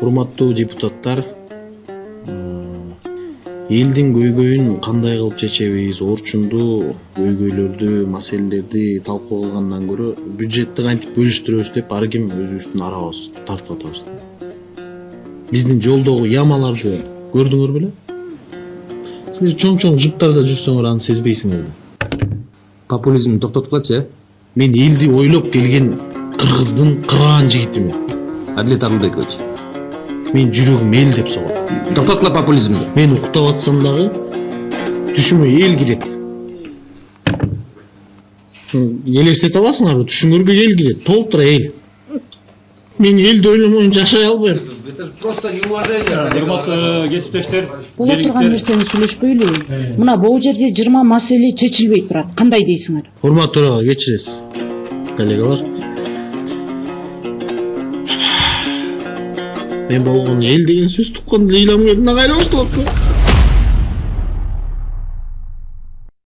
Урматтуу депутаттар, элдин көйгөйүн кандай кылып чечебиз, орчундуу көйгөйлөрдү, маселелерди талкуу кылгандан көрө бюджетти кантип бөлүштүрөбүз деп ар ким өзүбүздүн арабызды тартып атабыз. Биздин жолдогу ямаларды көрдүңөр беле? Силер чоң жыптарда жүрсөңөр аны сезбейсиңер. Популизмди токтоткулачы. Мен элди ойлоп келген кыргыздын кыргаан жигитимин. Адилет Абылбекович. Мен жүрөгүм эл деп согот. Токтоткула популизмди. Мен уктап атсам дагы түшүмө эл кирет. Элестете аласыңарбы? Түшүңөргө эл кирет, толтура эл. Мен элди ойломой жашай албайм. Просто неуважение. Урматтуу кесиптештер, Боло турган нерсени сүйлөшпөйлү. Мына бул жерде 20 маселе чечилбей турат. Кандай дейсиңер? Урматтуу төрага кечиресиз, коллегалар. Мен болгон эл деген сөз туккан эле ыйламган кайра башталат.